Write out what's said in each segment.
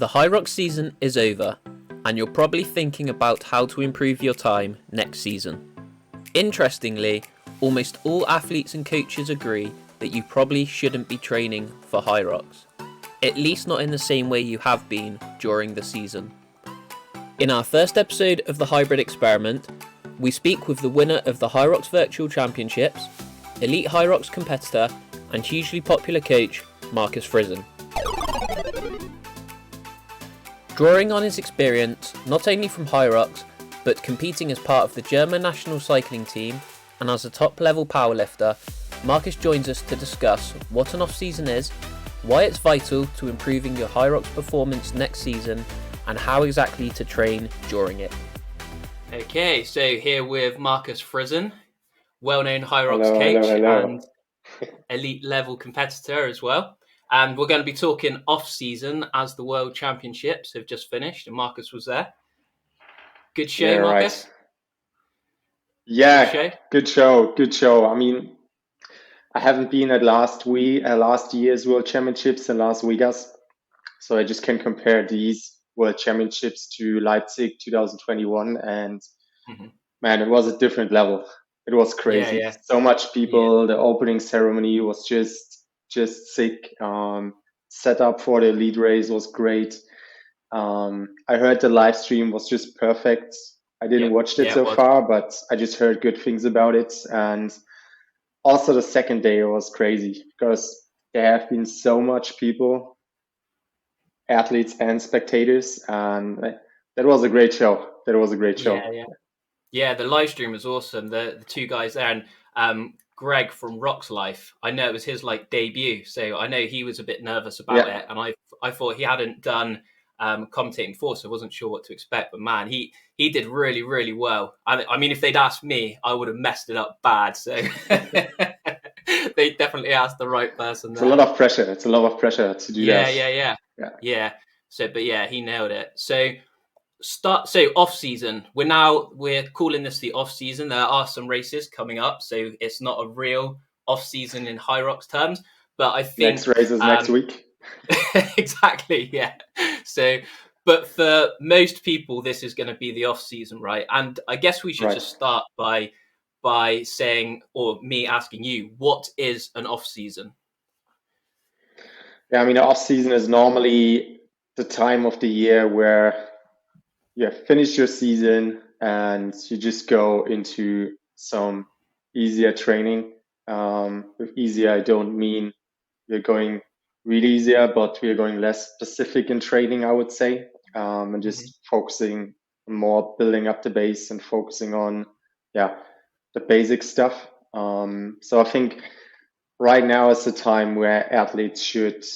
The Hyrox season is over, and you're probably thinking about how to improve your time next season. Interestingly, almost all athletes and coaches agree that you probably shouldn't be training for Hyrox, at least not in the same way you have been during the season. In our first episode of the Hybrid Experiment, we speak with the winner of the Hyrox Virtual Championships, elite Hyrox competitor and hugely popular coach Markus Frison. Drawing on his experience not only from Hyrox, but competing as part of the German national cycling team and as a top-level powerlifter, Markus joins us to discuss what an off-season is, why it's vital to improving your Hyrox performance next season, and how exactly to train during it. Okay, so here with Markus Frison, well-known Hyrox coach and elite-level competitor as well. And we're going to be talking off-season as the World Championships have just finished and Markus was there. Good show, yeah, Markus? Right. Yeah, good show. I mean, I haven't been at last year's World Championships in Las Vegas, so I just can compare these World Championships to Leipzig 2021, and man, it was a different level. It was crazy. Yeah. So much people. Yeah. The opening ceremony was just sick. Set up for the lead race was great. I heard the live stream was just perfect. I didn't watch it so far, but I just heard good things about it. And also the second day was crazy because there have been so much people, athletes and spectators, and that was a great show. Yeah, the live stream was awesome. The two guys there, and Greg from Rock's Life, I know it was his debut, so I know he was a bit nervous about it, and I thought he hadn't done commentating before, so I wasn't sure what to expect. But man, he did really, really well. I mean, if they'd asked me, I would have messed it up bad. So they definitely asked the right person. It's a lot of pressure. It's a lot of pressure to do that. Yeah. So, but yeah, he nailed it. So off season. We're calling this the off season. There are some races coming up, so it's not a real off season in Hyrox terms. But I think next race is next week. Exactly, yeah. So, but for most people, this is going to be the off season, right? And I guess we should just start by saying, or me asking you, what is an off season? Yeah, I mean, the off season is normally the time of the year where you have finished your season and you just go into some easier training. With easier, I don't mean you're going really easier, but we're going less specific in training, I would say, and just focusing more building up the base and focusing on, the basic stuff. So I think right now is the time where athletes shouldn't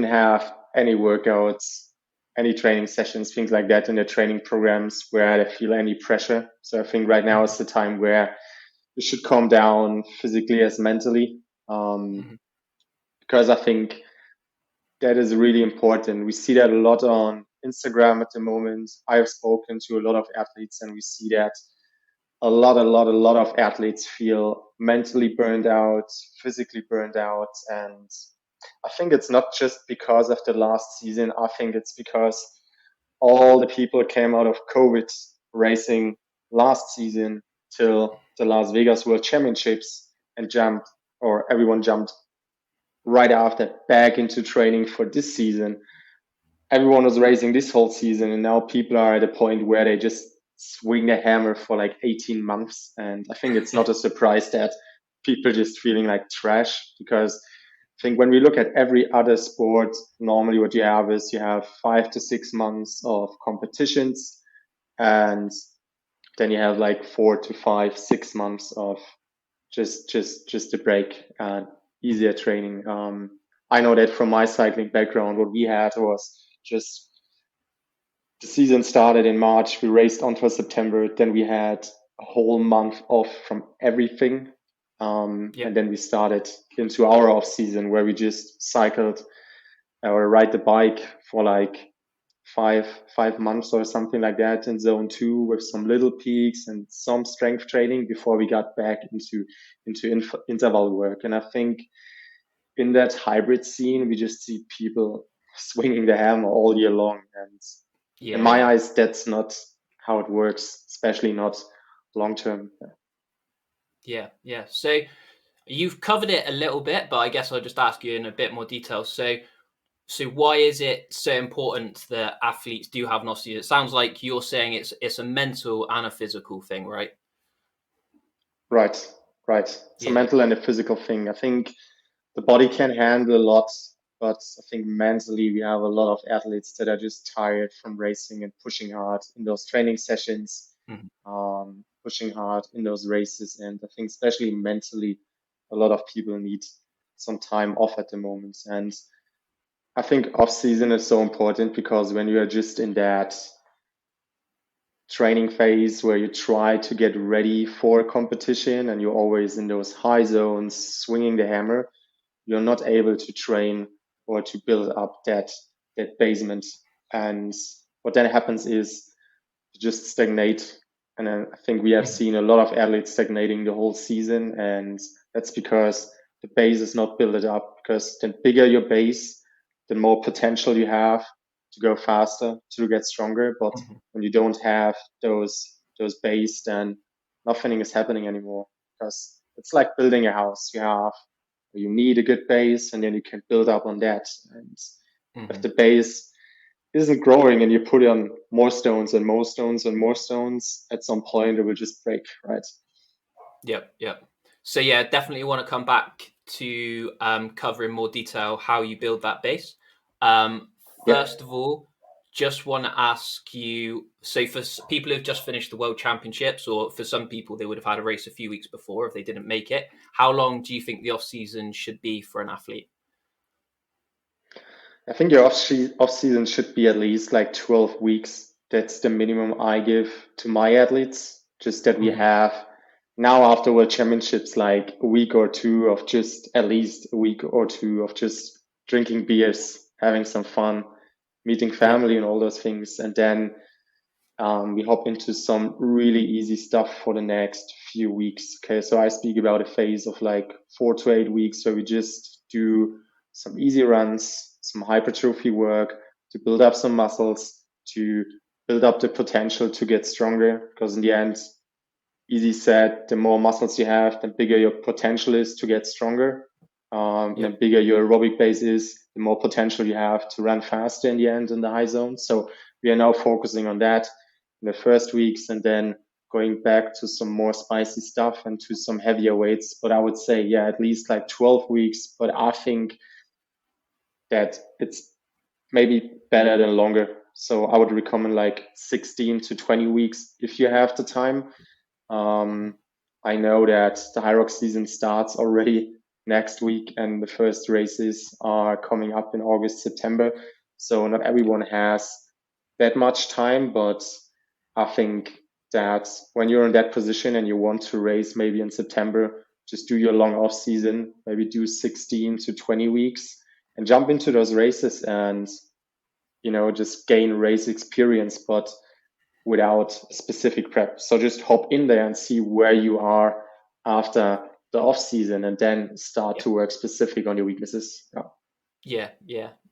have any workouts, any training sessions, things like that in their training programs where they feel any pressure. So I think right now is the time where you should calm down physically as mentally. Because I think that is really important. We see that a lot on Instagram at the moment. I've spoken to a lot of athletes and we see that a lot of athletes feel mentally burned out, physically burned out. And I think it's not just because of the last season. I think it's because all the people came out of COVID racing last season till the Las Vegas World Championships and everyone jumped right after back into training for this season. Everyone was racing this whole season, and now people are at a point where they just swing the hammer for 18 months. And I think it's not a surprise that people just feeling like trash, because I think when we look at every other sport, normally what you have is you have 5 to 6 months of competitions, and then you have 4 to 5, 6 months of just a break and easier training. I know that from my cycling background, what we had was just the season started in March. We raced until September. Then we had a whole month off from everything. And then we started into our off season where we just cycled or ride the bike for 5 months or something like that in zone 2 with some little peaks and some strength training before we got back into interval work. And I think in that hybrid scene, we just see people swinging the hammer all year long. And in my eyes, that's not how it works, especially not long term. Yeah. So you've covered it a little bit, but I guess I'll just ask you in a bit more detail. So why is it so important that athletes do have an off season? It sounds like you're saying it's a mental and a physical thing, right? Right. It's a Yeah. mental and a physical thing. I think the body can handle a lot, but I think mentally we have a lot of athletes that are just tired from racing and pushing hard in those training sessions, pushing hard in those races. And I think especially mentally, a lot of people need some time off at the moment. And I think off season is so important because when you are just in that training phase where you try to get ready for a competition and you're always in those high zones swinging the hammer, you're not able to train or to build up that basement. And what then happens is you just stagnate. And I think we have seen a lot of athletes stagnating the whole season, and that's because the base is not built up. Because the bigger your base, the more potential you have to go faster, to get stronger. But when you don't have those base, then nothing is happening anymore. Because it's like building a house. You need a good base, and then you can build up on that. And if the base isn't growing and you put on more stones and more stones and more stones, at some point it will just break, right? Yep. So yeah, definitely want to come back to cover in more detail how you build that base. First of all, just want to ask you, so for people who've just finished the World Championships, or for some people they would have had a race a few weeks before if they didn't make it, how long do you think the off season should be for an athlete? I think your off season should be at least like 12 weeks. That's the minimum I give to my athletes. Just that we have now after World Championships, like a week or two of just at least a week or two of just drinking beers, having some fun, meeting family and all those things. And then we hop into some really easy stuff for the next few weeks. Okay, so I speak about a phase of like 4 to 8 weeks where we just do some easy runs, some hypertrophy work to build up some muscles, to build up the potential to get stronger. Because in the end, easy said, the more muscles you have, the bigger your potential is to get stronger. The bigger your aerobic base is, the more potential you have to run faster in the end in the high zone. So we are now focusing on that in the first weeks and then going back to some more spicy stuff and to some heavier weights. But I would say, yeah, at least like 12 weeks. But I think that it's maybe better than longer. So I would recommend like 16 to 20 weeks if you have the time. I know that the Hyrox season starts already next week and the first races are coming up in August, September. So not everyone has that much time, but I think that when you're in that position and you want to race maybe in September, just do your long off season, maybe do 16 to 20 weeks and jump into those races and, just gain race experience, but without specific prep. So just hop in there and see where you are after the off season and then start to work specific on your weaknesses. Yeah,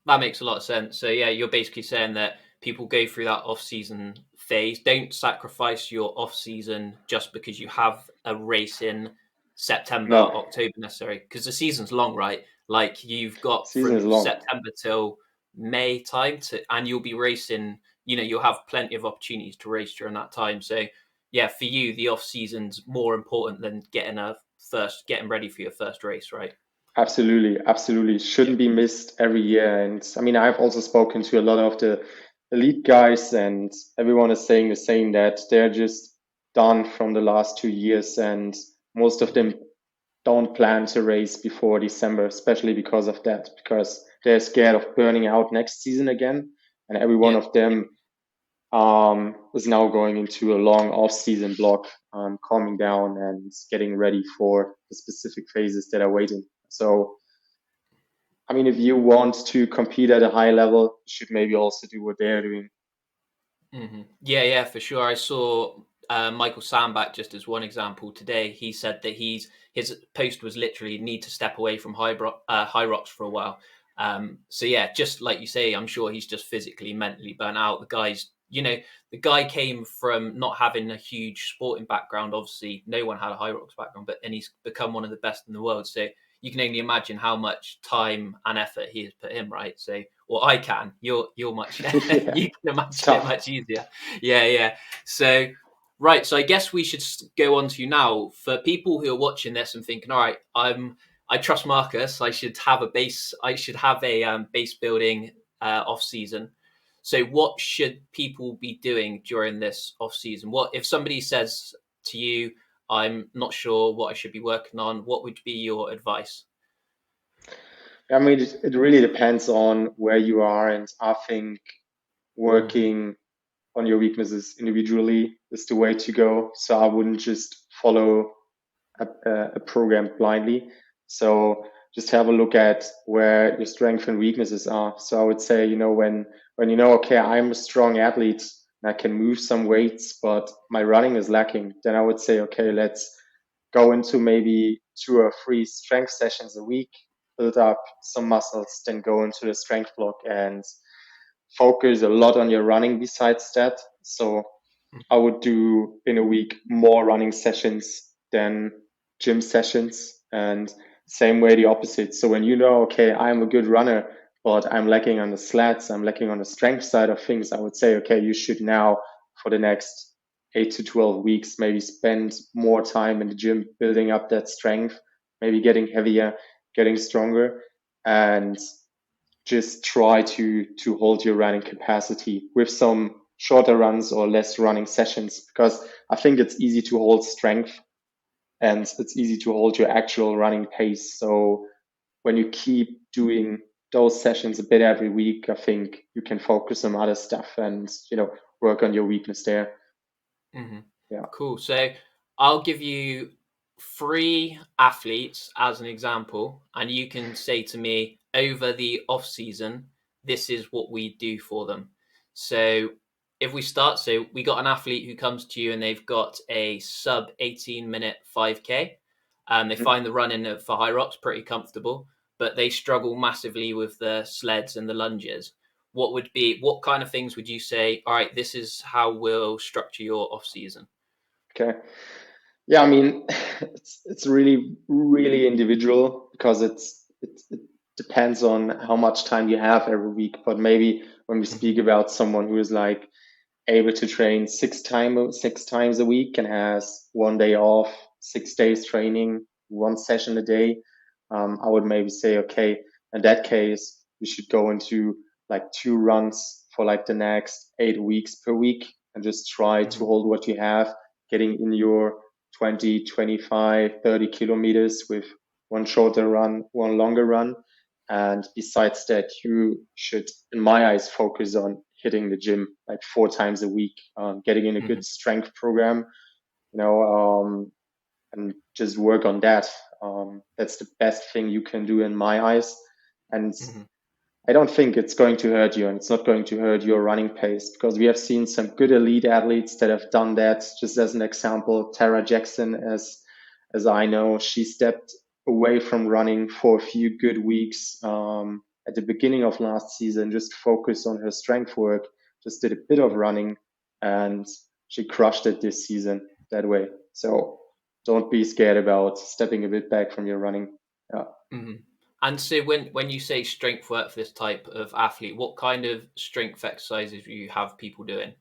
that makes a lot of sense. So yeah, you're basically saying that people go through that off-season phase. Don't sacrifice your off-season just because you have a race in September, October necessary, because the season's long, right? Like you've got from September till May time and you'll be racing. You'll have plenty of opportunities to race during that time. So yeah, for you, the off-season's more important than getting ready for your first race, right? Absolutely. Shouldn't be missed every year. And I mean, I've also spoken to a lot of the elite guys, and everyone is saying the same, that they're just done from the last 2 years. And most of them don't plan to race before December, especially because of that, because they're scared of burning out next season again. And every one of them is now going into a long off-season block, calming down and getting ready for the specific phases that are waiting. So, I mean, if you want to compete at a high level, you should maybe also do what they're doing. Yeah, for sure. I saw Michael Sandbach just as one example today. He said that his post was literally need to step away from Hyrox for a while. So yeah, just like you say, I'm sure he's just physically, mentally burnt out. The guy's, the guy came from not having a huge sporting background. Obviously, no one had a Hyrox background, and he's become one of the best in the world. So you can only imagine how much time and effort he has put in, right? So, or I can. You're much. Yeah, You can it's imagine it tough. much easier. Yeah, yeah. So. Right, so I guess we should go on to now for people who are watching this and thinking, all right, I trust Marcus. I should have a base. I should have a base building off season. So, what should people be doing during this off season? What if somebody says to you, "I'm not sure what I should be working on"? What would be your advice? I mean, it really depends on where you are, and I think Mm-hmm. working on your weaknesses individually is the way to go. So I wouldn't just follow a program blindly. So just have a look at where your strengths and weaknesses are. So I would say, when you know, okay, I'm a strong athlete and I can move some weights, but my running is lacking, then I would say, okay, let's go into maybe 2 or 3 strength sessions a week, build up some muscles, then go into the strength block and focus a lot on your running besides that. So I would do in a week more running sessions than gym sessions, and same way the opposite. So when you know, okay, I'm a good runner, but I'm lacking on the slats, I'm lacking on the strength side of things, I would say, okay, you should now for the next 8 to 12 weeks maybe spend more time in the gym building up that strength, maybe getting heavier, getting stronger, and just try to hold your running capacity with some shorter runs or less running sessions, because I think it's easy to hold strength and it's easy to hold your actual running pace. So when you keep doing those sessions a bit every week, I think you can focus on other stuff and work on your weakness there. Mm-hmm. Yeah. Cool. So I'll give you three athletes as an example, and you can say to me over the off season, this is what we do for them. So if we start, so we got an athlete who comes to you and they've got a sub 18-minute 5K. They Mhm. find the running for Hyrox pretty comfortable, but they struggle massively with the sleds and the lunges. What kind of things would you say, all right, this is how we'll structure your off season? Okay. Yeah, I mean, it's really really individual, because it depends on how much time you have every week. But maybe when we speak Mm-hmm. about someone who is like able to train 6 times a week and has one day off, 6 days training, one session a day, I would maybe say, okay, in that case, you should go into like 2 runs for like the next 8 weeks per week and just try to Mm-hmm. hold what you have, getting in your 20, 25, 30 kilometers with one shorter run, one longer run. And besides that, you should, in my eyes, focus on hitting the gym like 4 times a week, getting in a Mm-hmm. good strength program, you know, and just work on that. That's the best thing you can do in my eyes. And Mm-hmm. I don't think it's going to hurt you, and it's not going to hurt your running pace, because we have seen some good elite athletes that have done that. Just as an example, Tara Jackson, as I know, she stepped away from running for a few good weeks at the beginning of last season, just focused on her strength work, just did a bit of running, and she crushed it this season that way. So don't be scared about stepping a bit back from your running. Yeah. Mm-hmm. And so when you say strength work for this type of athlete, what kind of strength exercises do you have people doing?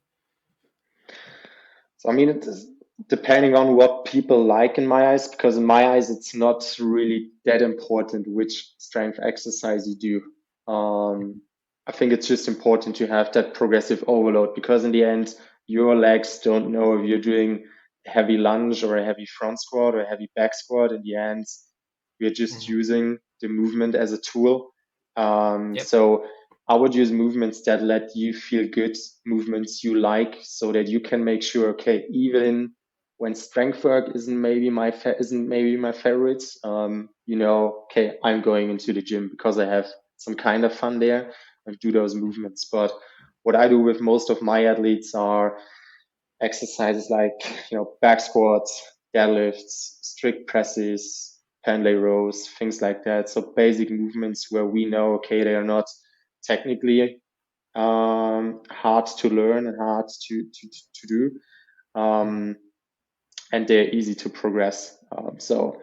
So I mean, it is depending on what people like in my eyes, because in my eyes, it's not really that important which strength exercise you do. I think it's just important to have that progressive overload, because in the end, your legs don't know if you're doing a heavy lunge or a heavy front squat or a heavy back squat. In the end, we're just Mm-hmm. using the movement as a tool. Yep. So I would use movements that let you feel good, movements you like, so that you can make sure, okay, even when strength work isn't maybe my favorite, okay, I'm going into the gym because I have some kind of fun there and do those movements. But what I do with most of my athletes are exercises like back squats, deadlifts, strict presses, pendlay rows, things like that. So basic movements where we know, okay, they are not technically hard to learn and hard to do. And they're easy to progress. So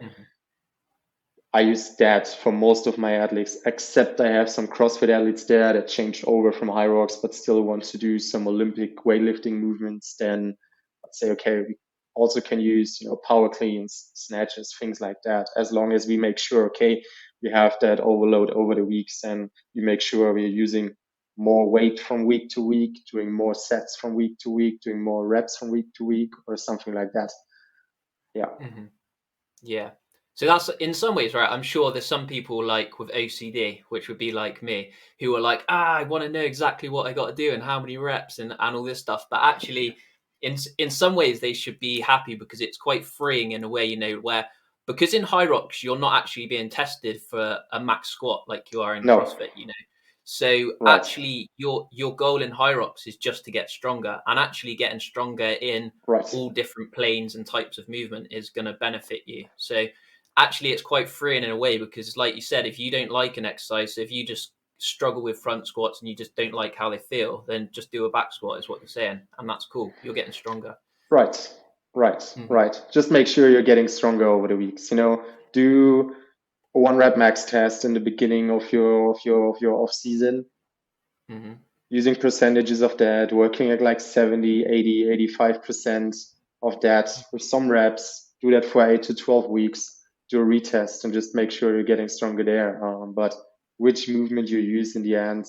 I use that for most of my athletes, except I have some CrossFit athletes there that changed over from Hyrox, but still want to do some Olympic weightlifting movements. Then I'd say, okay, we also can use, power cleans, snatches, things like that, as long as we make sure, okay, we have that overload over the weeks and we make sure we're using more weight from week to week, doing more sets from week to week, doing more reps from week to week, or something like that. Yeah. Yeah. So that's in some ways, right? I'm sure there's some people like with OCD, which would be like me, who are like, I want to know exactly what I got to do and how many reps and all this stuff. But actually, in some ways, they should be happy because it's quite freeing in a way, where because in Hyrox, you're not actually being tested for a max squat like you are in No. CrossFit, So Right. actually, your goal in Hyrox is just to get stronger, and actually getting stronger in Right. all different planes and types of movement is going to benefit you. So actually it's quite freeing in a way because like you said, if you don't like an exercise, so if you just struggle with front squats and you just don't like how they feel, then just do a back squat is what you're saying. And that's cool. You're getting stronger. Right. Just make sure you're getting stronger over the weeks. Do a 1 rep max test in the beginning of your off season, using percentages of that, working at like 70, 80, 85% of that with some reps. Do that for 8 to 12 weeks. Do a retest and just make sure you're getting stronger there. But which movement you use in the end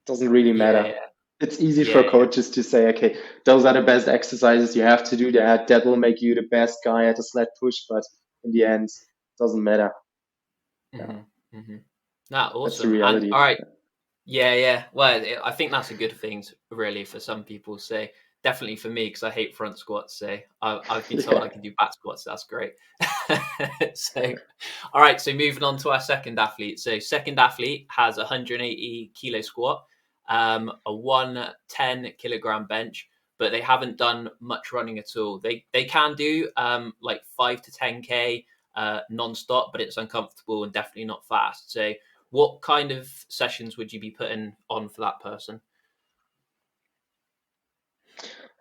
doesn't really matter. Yeah. It's easy for Yeah. coaches to say, okay, those are the best exercises. You have to do that. That will make you the best guy at a sled push. But in the end, it doesn't matter. Nah, That's the awesome. And reality. all right. Yeah. Well, I think that's a good thing, really, for some people. So definitely for me, because I hate front squats. So I've been told I can do back squats. That's great. So, all right. So moving on to our second athlete. So second athlete has 180 kilo squat, a 110 kilogram bench, but they haven't done much running at all. They can do like 5 to 10K non-stop, but it's uncomfortable and definitely not fast. So what kind of sessions would you be putting on for that person?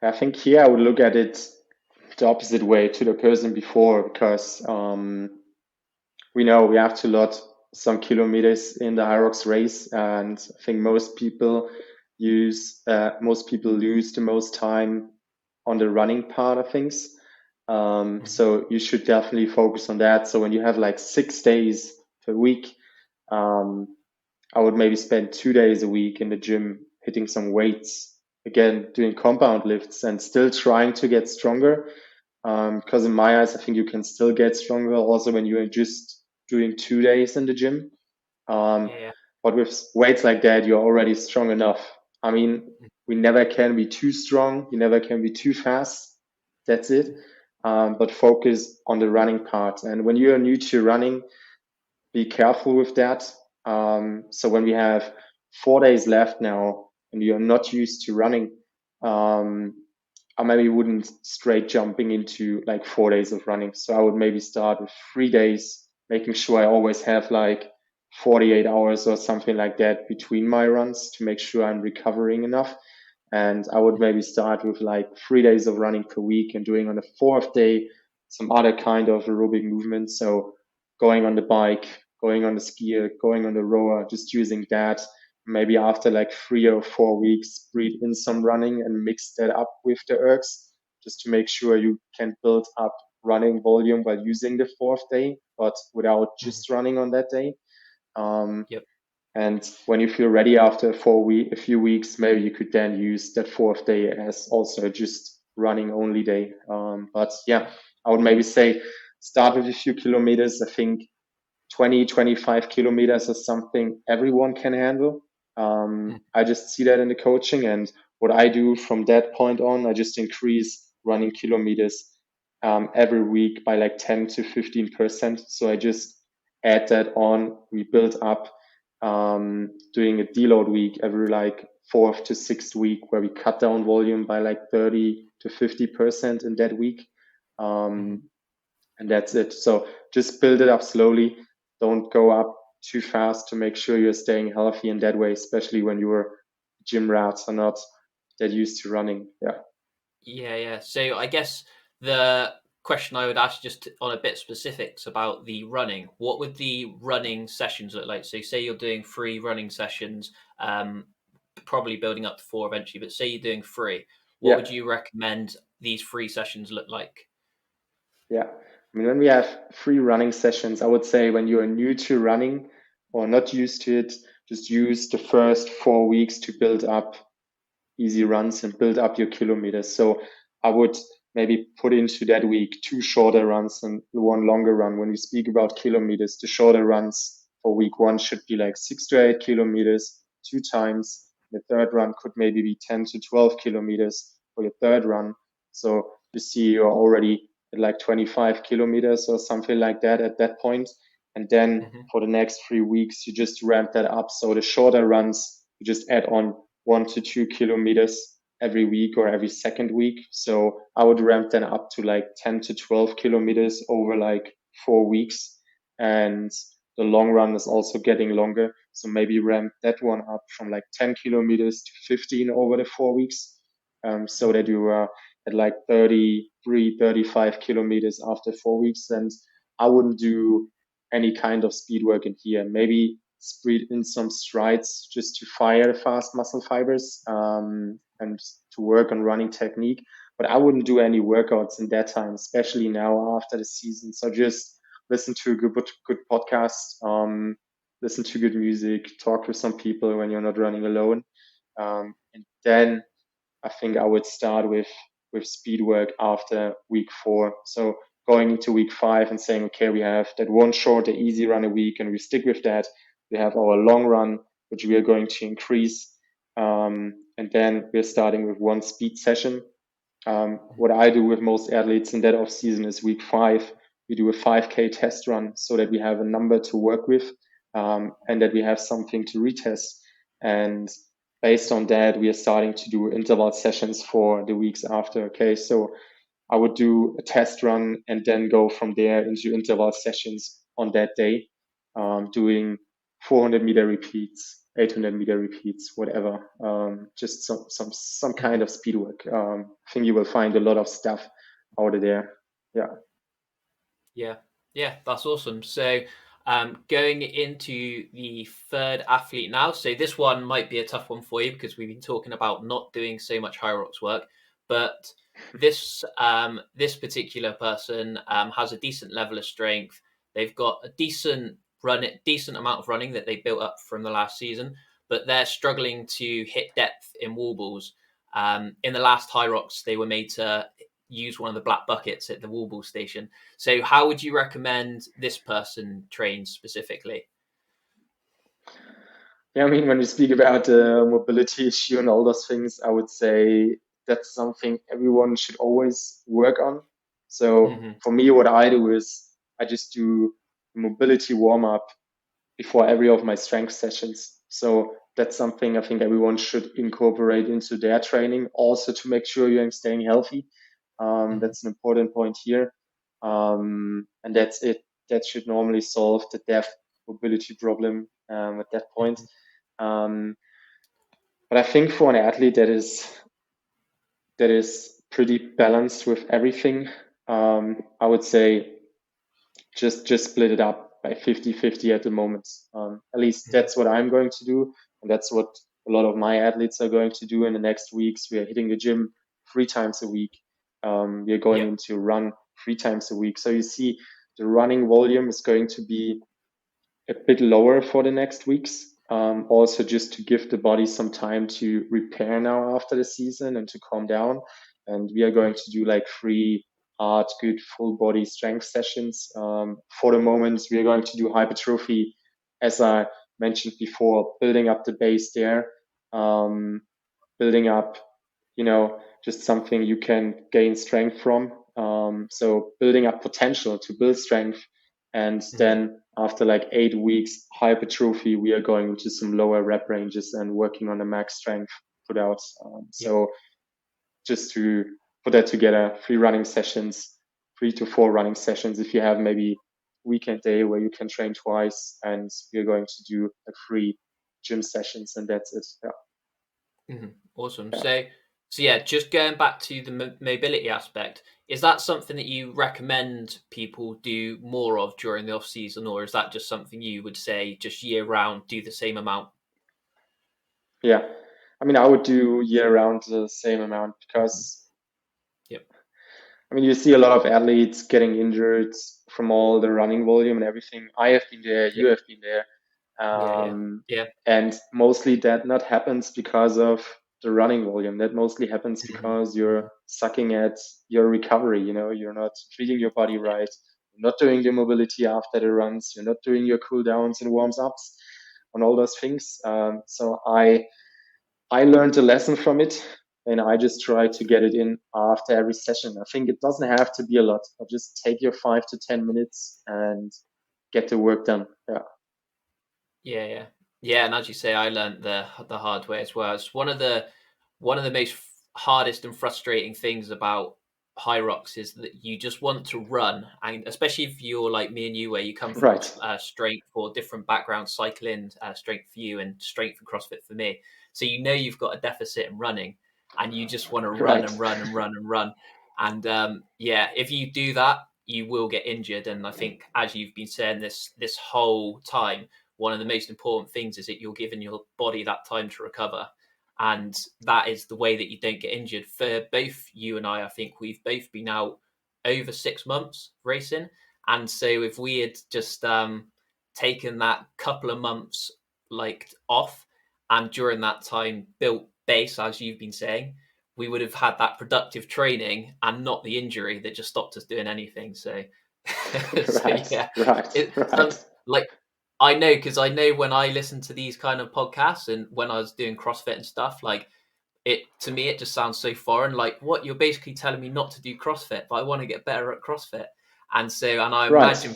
I think here I would look at it the opposite way to the person before, because we know we have to lot some kilometers in the Hyrox race, and I think most people lose the most time on the running part of things. So you should definitely focus on that. So when you have like 6 days per week, I would maybe spend 2 days a week in the gym hitting some weights, again doing compound lifts and still trying to get stronger. Because in my eyes, I think you can still get stronger also when you are just doing 2 days in the gym. Yeah. But with weights like that, you're already strong enough. I mean, we never can be too strong. You never can be too fast. That's it. But focus on the running part. And when you are new to running, be careful with that. So when we have 4 days left now and you're not used to running, I maybe wouldn't straight jumping into like 4 days of running. So I would maybe start with 3 days, making sure I always have like 48 hours or something like that between my runs to make sure I'm recovering enough. And I would maybe start with like 3 days of running per week and doing on the fourth day some other kind of aerobic movement. So going on the bike, going on the skier, going on the rower, just using that. Maybe after like 3 or 4 weeks, breathe in some running and mix that up with the ergs, just to make sure you can build up running volume while using the fourth day, but without just running on that day. Yep. And when you feel ready after a few weeks, maybe you could then use that fourth day as also just running only day. But yeah, I would maybe say start with a few kilometers. I think 20, 25 kilometers is something everyone can handle. I just see that in the coaching, and what I do from that point on, I just increase running kilometers every week by like 10 to 15%. So I just add that on. We build up doing a deload week every like fourth to sixth week, where we cut down volume by like 30 to 50% in that week. and that's it. So just build it up slowly. Don't go up too fast to make sure you're staying healthy in that way, especially when your gym rats are not that used to running. Yeah. Yeah. So I guess the question I would ask, just on a bit specifics about the running, what would the running sessions look like? So say you're doing 3 running sessions, probably building up to 4 eventually, but say you're doing 3, what Yeah. would you recommend these 3 sessions look like? Yeah. I mean, when we have free running sessions, I would say when you're new to running or not used to it, just use the first 4 weeks to build up easy runs and build up your kilometers. So I would maybe put into that week 2 shorter runs and 1 longer run. When we speak about kilometers, the shorter runs for week 1 should be like 6 to 8 kilometers 2 times. The third run could maybe be 10 to 12 kilometers for your third run. So you see you're already at like 25 kilometers or something like that at that point. And then Mm-hmm. for the next 3 weeks, you just ramp that up. So the shorter runs, you just add on 1 to 2 kilometers every week or every second week. So I would ramp them up to like 10 to 12 kilometers over like 4 weeks. And the long run is also getting longer. So maybe ramp that one up from like 10 kilometers to 15 over the 4 weeks. So that you are at like 33, 35 kilometers after 4 weeks. And I wouldn't do any kind of speed work in here. Maybe spread in some strides just to fire fast muscle fibers and to work on running technique. But I wouldn't do any workouts in that time, especially now after the season. So just listen to a good podcast, listen to good music, talk with some people when you're not running alone. And then I think I would start with speed work after week 4. So going into week 5 and saying, okay, we have that one short, easy run a week, and we stick with that. We have our long run, which we are going to increase, and then we're starting with 1 speed session. What I do with most athletes in that off season is week 5. We do a 5K test run so that we have a number to work with, and that we have something to retest. And based on that, we are starting to do interval sessions for the weeks after. Okay, so I would do a test run and then go from there into interval sessions on that day, doing 400-meter repeats, 800-meter repeats, whatever. Just some kind Mm-hmm. of speed work. I think you will find a lot of stuff out of there. Yeah. Yeah, that's awesome. So, going into the third athlete now. So this one might be a tough one for you because we've been talking about not doing so much Hyrox work, but this particular person has a decent level of strength. They've got a decent amount of running that they built up from the last season, but they're struggling to hit depth in wall balls. In the last Hyrox, they were made to use one of the black buckets at the wall ball station. So, how would you recommend this person train specifically? Yeah, I mean, when we speak about the mobility issue and all those things, I would say that's something everyone should always work on. So Mm-hmm. for me, what I do is I just do a mobility warm up before every of my strength sessions. So that's something I think everyone should incorporate into their training, also to make sure you're staying healthy. Mm-hmm. That's an important point here. And that's it. That should normally solve the depth mobility problem at that point. Mm-hmm. Um, but I think for an athlete that is pretty balanced with everything, I would say just split it up by 50-50 at the moment. At least that's what I'm going to do, and that's what a lot of my athletes are going to do in the next weeks. We are hitting the gym 3 times a week. We are going Yep. into run 3 times a week. So you see, the running volume is going to be a bit lower for the next weeks. Also, just to give the body some time to repair now after the season and to calm down. And we are going to do like 3 hard, good full body strength sessions. For the moment, we are going to do hypertrophy, as I mentioned before, building up the base there, um, building up, just something you can gain strength from. So building up potential to build strength. And Mm-hmm. then after like 8 weeks hypertrophy, we are going into some lower rep ranges and working on the max strength put out. Yep. So just to put that together, 3 running sessions, 3 to 4 running sessions if you have maybe weekend day where you can train twice, and we're going to do like 3 gym sessions, and that's it. Awesome. Yeah. So yeah, just going back to the mobility aspect, is that something that you recommend people do more of during the off season, or is that just something you would say just year round do the same amount? Yeah. I mean, I would do year round the same amount because Yep. I mean, you see a lot of athletes getting injured from all the running volume and everything. I have been there, you Yep. have been there. Yeah. Yeah. And mostly that not happens because of the running volume. That mostly happens because you're sucking at your recovery. You know, you're not treating your body right. You're not doing your mobility after the runs. You're not doing your cool downs and warms ups and all those things. So I learned a lesson from it, and I just try to get it in after every session. I think it doesn't have to be a lot, but just take your 5 to 10 minutes and get the work done. Yeah. Yeah. Yeah. And as you say, I learned the hard way as well. It's one of the most hardest and frustrating things about Hyrox is that you just want to run, and especially if you're like me and you, where you come from Right. strength or different backgrounds, cycling strength for you and strength and CrossFit for me. So you've got a deficit in running, and you just want to run Right. and run and run and run. And yeah, if you do that, you will get injured. And I think, as you've been saying this whole time, one of the most important things is that you're giving your body that time to recover. And that is the way that you don't get injured. For both you and I think we've both been out over 6 months racing. And so if we had just taken that couple of months like off, and during that time built base, as you've been saying, we would have had that productive training and not the injury that just stopped us doing anything. So, so Right. yeah, Right. it's Right. like I know, because I know when I listen to these kind of podcasts and when I was doing CrossFit and stuff, like it to me, it just sounds so foreign. Like, what, you're basically telling me not to do CrossFit, but I want to get better at CrossFit. And I Right. imagine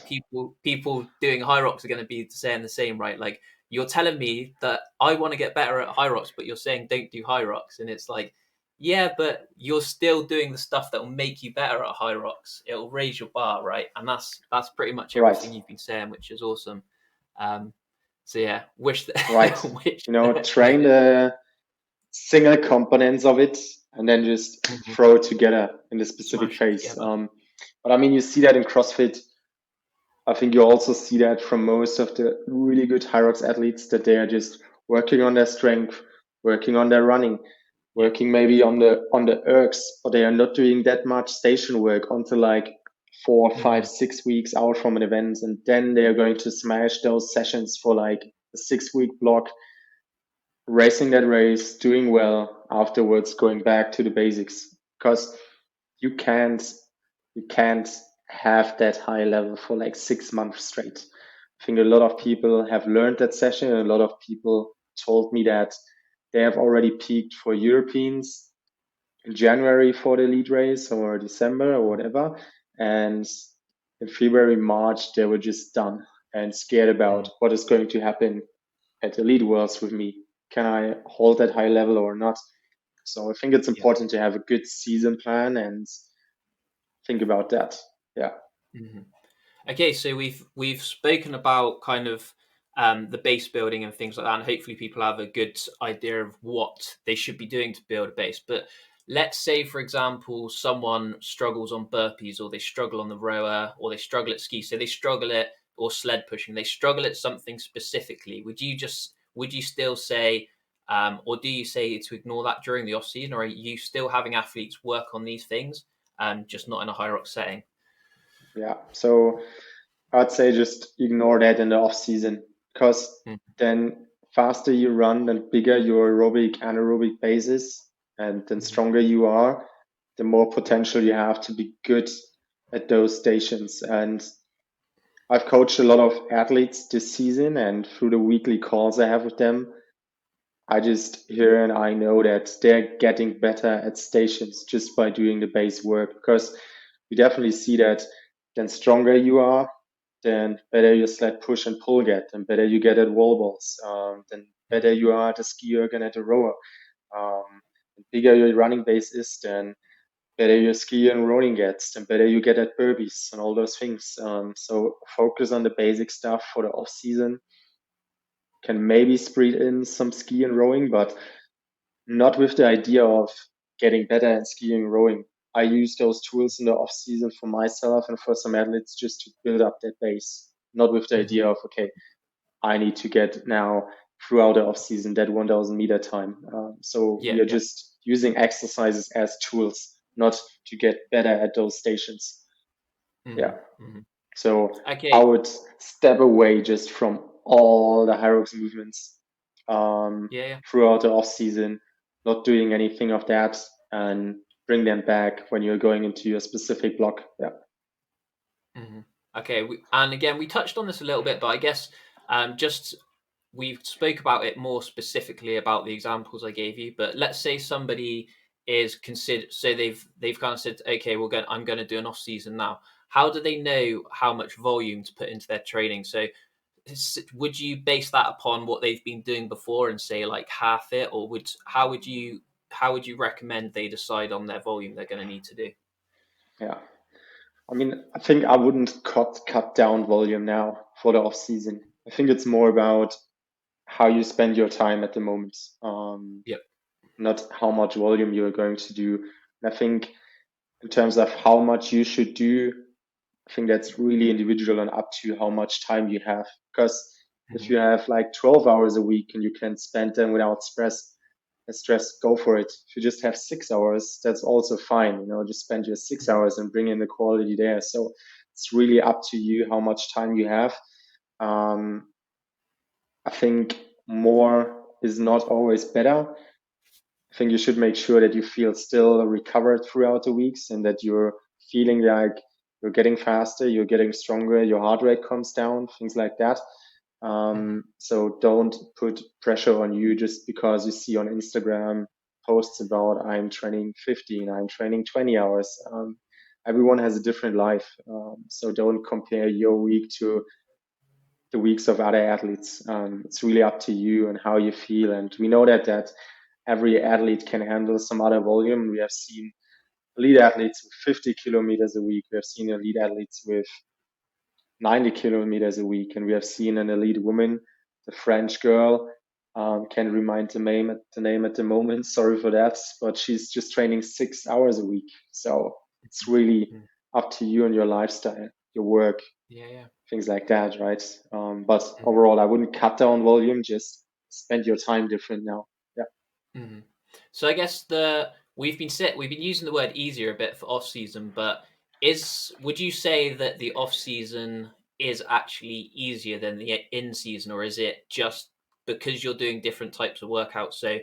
people doing Hyrox are going to be saying the same, right? Like, you're telling me that I want to get better at Hyrox, but you're saying don't do Hyrox, and it's like, yeah, but you're still doing the stuff that will make you better at Hyrox. It'll raise your bar, right? And that's pretty much Right. everything you've been saying, which is awesome. Um, so yeah, wish Right. that, wish You know, train maybe. the single components of it and then just throw it together in the specific Smash it phase. together. But I mean, you see that in CrossFit. I think you also see that from most of the really good Hyrox athletes that they are just working on their strength, working on their running, Yeah. working maybe on the ergs, but they are not doing that much station work until like 4, 5, 6 weeks out from an event, and then they are going to smash those sessions for like a 6 week block, racing that race, doing well, afterwards going back to the basics, because you can't you can't have that high level for like 6 months straight. I think a lot of people have learned that session, and a lot of people told me that they have already peaked for Europeans in January for the lead race or December or whatever, and in February, March they were just done and scared about Mm. what is going to happen at the lead worlds with me. Can I hold that high level or not? So I think it's Yeah. important to have a good season plan and think about that. Yeah. Mhm. Okay, so we've spoken about kind of the base building and things like that, and hopefully people have a good idea of what they should be doing to build a base. But let's say, for example, someone struggles on burpees, or they struggle on the rower, or they struggle at ski, so they struggle at or sled pushing, they struggle at something specifically. Would you still say, or do you say to ignore that during the off season, or are you still having athletes work on these things, just not in a high rock setting? Yeah. So I'd say just ignore that in the off season, because Mm. then faster you run, then bigger your aerobic anaerobic base is, and then Mhm. stronger you are, the more potential you have to be good at those stations. And I've coached a lot of athletes this season, and through the weekly calls I have with them, I just hear and I know that they're getting better at stations just by doing the base work, because we definitely see that then stronger you are, then better your sled push and pull get, and better you get at wall balls, then better you are at the ski erg and at the rower. The bigger your running base is, then better your ski and rolling gets, the better you get at burpees and all those things. So focus on the basic stuff for the off season. Can maybe spread in some ski and rowing, but not with the idea of getting better at skiing and rowing. I use those tools in the off season for myself and for some athletes just to build up that base, not with the idea of, okay, I need to get now throughout the off season that 1000-meter time. So we are Yeah. just using exercises as tools, not to get better at those stations. Yeah. So I Okay. would step away just from all the Hyrox movements Yeah. throughout the off season, not doing anything of that, and bring them back when you're going into your specific block. Yeah. Okay. And again, we touched on this a little bit, but I guess just we spoke about it more specifically about the examples I gave you. But let's say somebody is considered, so they've kind of said, okay, I'm going to do an off season now. How do they know how much volume to put into their training? So would you base that upon what they've been doing before and say like half it, or how would you recommend they decide on their volume they're going to need to do? Yeah. I mean, I think I wouldn't cut down volume now for the off season. I think it's more about how you spend your time at the moment, Yep. not how much volume you're going to do. And I think in terms of how much you should do, I think that's really individual and up to how much time you have. Because if you have like 12 hours a week and you can spend them without stress, go for it. If you just have 6 hours, that's also fine. Just spend your 6 hours and bring in the quality there. So it's really up to you how much time you have. I think more is not always better. I think you should make sure that you feel still recovered throughout the weeks and that you're feeling like you're getting faster, you're getting stronger, your heart rate comes down, things like that. So don't put pressure on you just because you see on Instagram posts about I'm training 15, I'm training 20 hours. Everyone has a different life. So don't compare your week to the weeks of other athletes. It's really up to you and how you feel. And we know that every athlete can handle some other volume. We have seen elite athletes with 50 kilometers a week. We have seen elite athletes with 90 kilometers a week. And we have seen an elite woman, the French girl, can't remind the name at the moment. Sorry for that. But she's just training 6 hours a week. So it's really up to you and your lifestyle, your work, things like that, right? But overall, I wouldn't cut down volume, just spend your time different now. Yeah. So I guess we've been using the word easier a bit for off season, but would you say that the off season is actually easier than the in season, or is it just because you're doing different types of workouts? So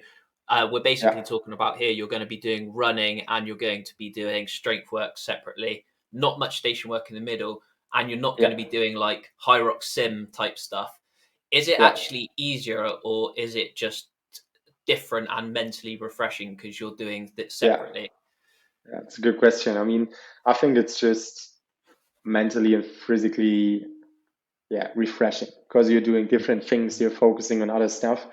we're basically talking about here you're going to be doing running and you're going to be doing strength work separately, not much station work in the middle, and you're not going to be doing like Hyrox sim type stuff. Is it actually easier, or is it just different and mentally refreshing because you're doing it separately? Yeah, it's a good question. I mean, I think it's just mentally and physically, refreshing because you're doing different things. You're focusing on other stuff.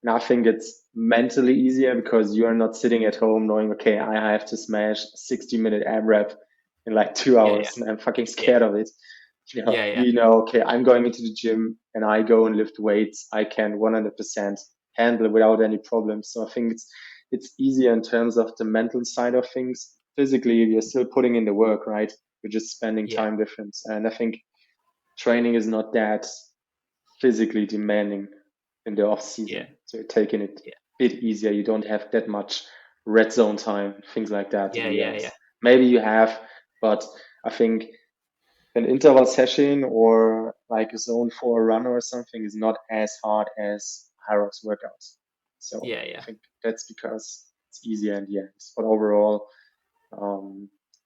And I think it's mentally easier because you're not sitting at home knowing, okay, I have to smash 60-minute AMRAP in like 2 hours and I'm fucking scared of it. Okay, I'm going into the gym and I go and lift weights. I can 100% handle it without any problems. So I think it's easier in terms of the mental side of things. Physically, you're still putting in the work, right? You're just spending time difference. And I think training is not that physically demanding in the off season. So you're taking it a bit easier. You don't have that much red zone time, things like that in the ends. Maybe you have, but I think an interval session or like a zone 4 run or something is not as hard as Hyrox workouts. So I think that's because it's easier in the end. But overall,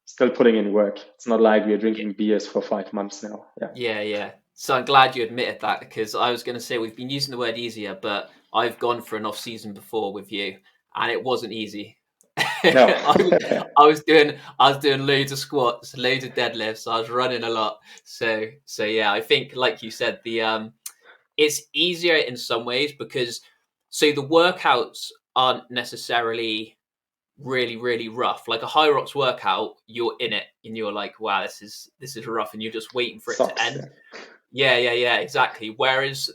still putting in work. It's not like we're drinking beers for 5 months now. Yeah. So I'm glad you admitted that, because I was going to say we've been using the word easier, but I've gone for an off season before with you, and it wasn't easy. No. I was doing loads of squats, loads of deadlifts. I was running a lot. So yeah, I think like you said, it's easier in some ways because the workouts aren't necessarily really, really rough. Like a Hyrox workout, you're in it and you're like, wow, this is rough, and you're just waiting for it to Sucks. end. Yeah, exactly. Whereas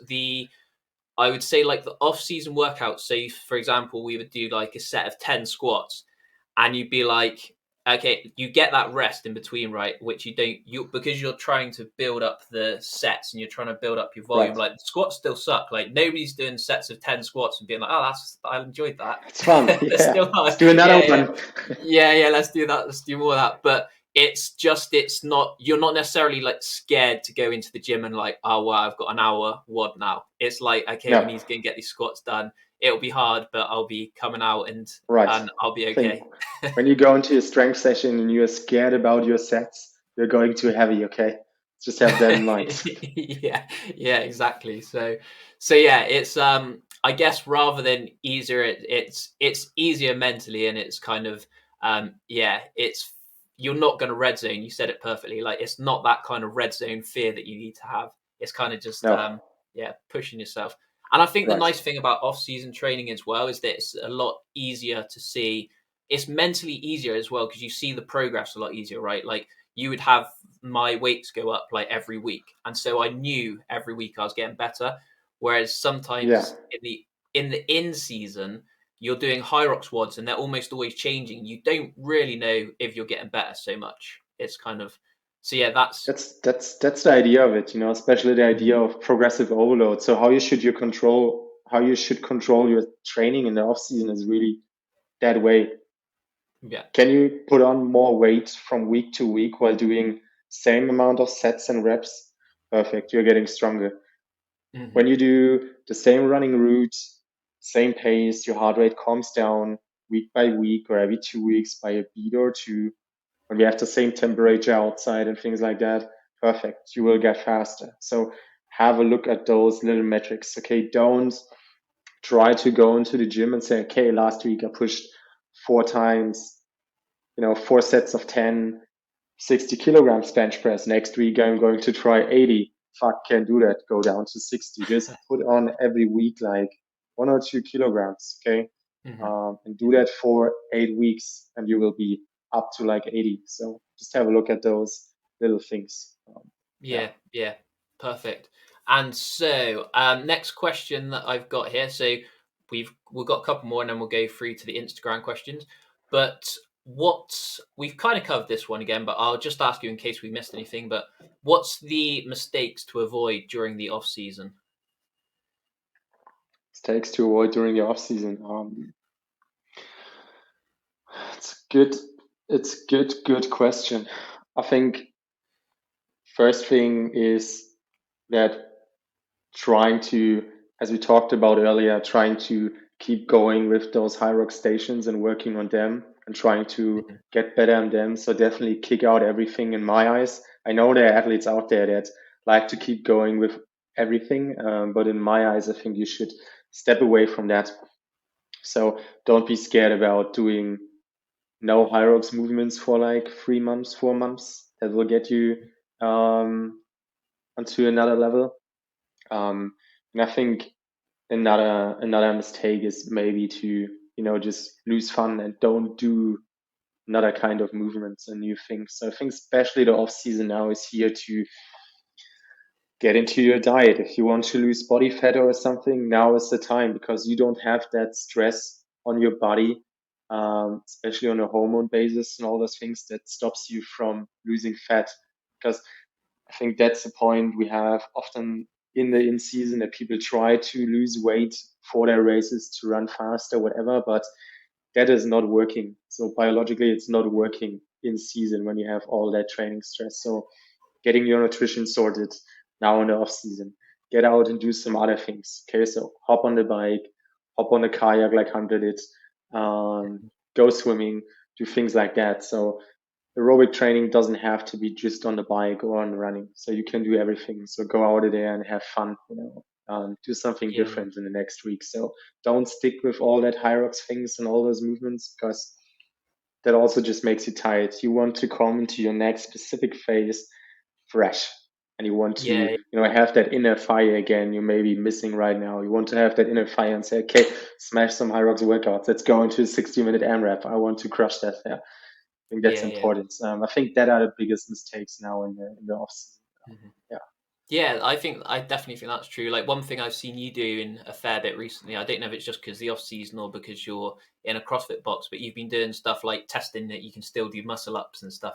I would say like the off-season workouts, say for example, we would do like a set of 10 squats, and you'd be like, okay, you get that rest in between, right? Which because you're trying to build up the sets and you're trying to build up your volume. Right. Like the squats still suck. Like nobody's doing sets of 10 squats and being like, oh, I enjoyed that. It's fun. It's Yeah. still Let's hard. do another Yeah, one. yeah, let's do that. Let's do more of that. But it's not, you're not necessarily like scared to go into the gym and like, oh wow, I've got an hour WOD now. It's like, okay, we No. need to go and get these squats done. It'll be hard, but I'll be coming out and Right. I'll be I think okay. when you go into a strength session and you're scared about your sets, you're going too heavy, okay? Just have that in mind. Yeah, exactly. So yeah, it's I guess rather than easier, it's easier mentally, and it's kind of yeah, it's, you're not going to red zone. You said it perfectly. Like it's not that kind of red zone fear that you need to have. It's kind of just No. yeah, pushing yourself. And I think the Right. nice thing about off-season training as well is that it's a lot easier to see. It's mentally easier as well because you see the progress a lot easier, right? Like you would have my weights go up like every week, and so I knew every week I was getting better. Whereas Yeah. sometimes in the in season, you're doing Hyrox wads and they're almost always changing. You don't really know if you're getting better so much. It's kind of, so yeah, that's That's the idea of it, especially the idea of progressive overload. So how you should control your training in the off season is really that way. yeah. Can you put on more weight from week to week while doing same amount of sets and reps? Perfect. You're getting stronger. When Hmm. you do the same running route, same pace, your heart rate calms down week by week or every 2 weeks by a beat or two. When we have the same temperature outside and things like that, perfect. You will get faster. So have a look at those little metrics. Okay, don't try to go into the gym and say, okay, last week I pushed 4 times, 4 sets of 10, 60 kilograms bench press. Next week I'm going to try 80. Fuck, can't do that. Go down to 60. Just put on every week like 1 or 2 kilograms, okay? Hmm. And do that for 8 weeks, and you will be up to like 80. So just have a look at those little things. Yeah. Yeah, perfect. And so, next question that I've got here. So we've got a couple more, and then we'll go through to the Instagram questions. But we've kind of covered this one again, but I'll just ask you in case we missed anything. But what's the mistakes to avoid during the off season? Mistakes to avoid during the off season. It's good. It's good question. I think first thing is that trying to, as we talked about earlier, trying to keep going with those Hyrox stations and working on them and trying to Mhm. get better on them. So definitely kick out everything in my eyes. I know there are athletes out there that like to keep going with everything, but in my eyes, I think you should step away from that. So don't be scared about doing no Hyrox movements for like 3 months, 4 months. That will get you um, onto another level. And I think another mistake is maybe to just lose fun and don't do another kind of movements and new things. So I think especially the off season now is here to get into your diet. If you want to lose body fat or something, now is the time because you don't have that stress on your body, especially on a hormone basis and all those things that stops you from losing fat. Because I think that's the point we have often in the in season that people try to lose weight for their races to run faster, whatever, but that is not working. So biologically, it's not working in season when you have all that training stress. So getting your nutrition sorted now in the off season, get out and do some other things. Okay, so hop on the bike, hop on the kayak like Hunter did, go swimming, do things like that. So aerobic training doesn't have to be just on the bike or on running. So you can do everything. So go out there and have fun, do something Yeah, different in the next week. So don't stick with all that Hyrox things and all those movements because that also just makes you tired. You want to come into your next specific phase fresh. and you want to, Yeah, have that inner fire again you may be missing right now. You want to have that inner fire and say, okay, smash some Hyrox workouts. Let's go into a 60-minute AMRAP. I want to crush that. Yeah, I think that's yeah. important. I think that are the biggest mistakes now in the off season. Hmm. Yeah. Yeah, I definitely think that's true. Like one thing I've seen you doing a fair bit recently, I don't know if it's just because the off season or because you're in a CrossFit box, but you've been doing stuff like testing that you can still do muscle ups and stuff,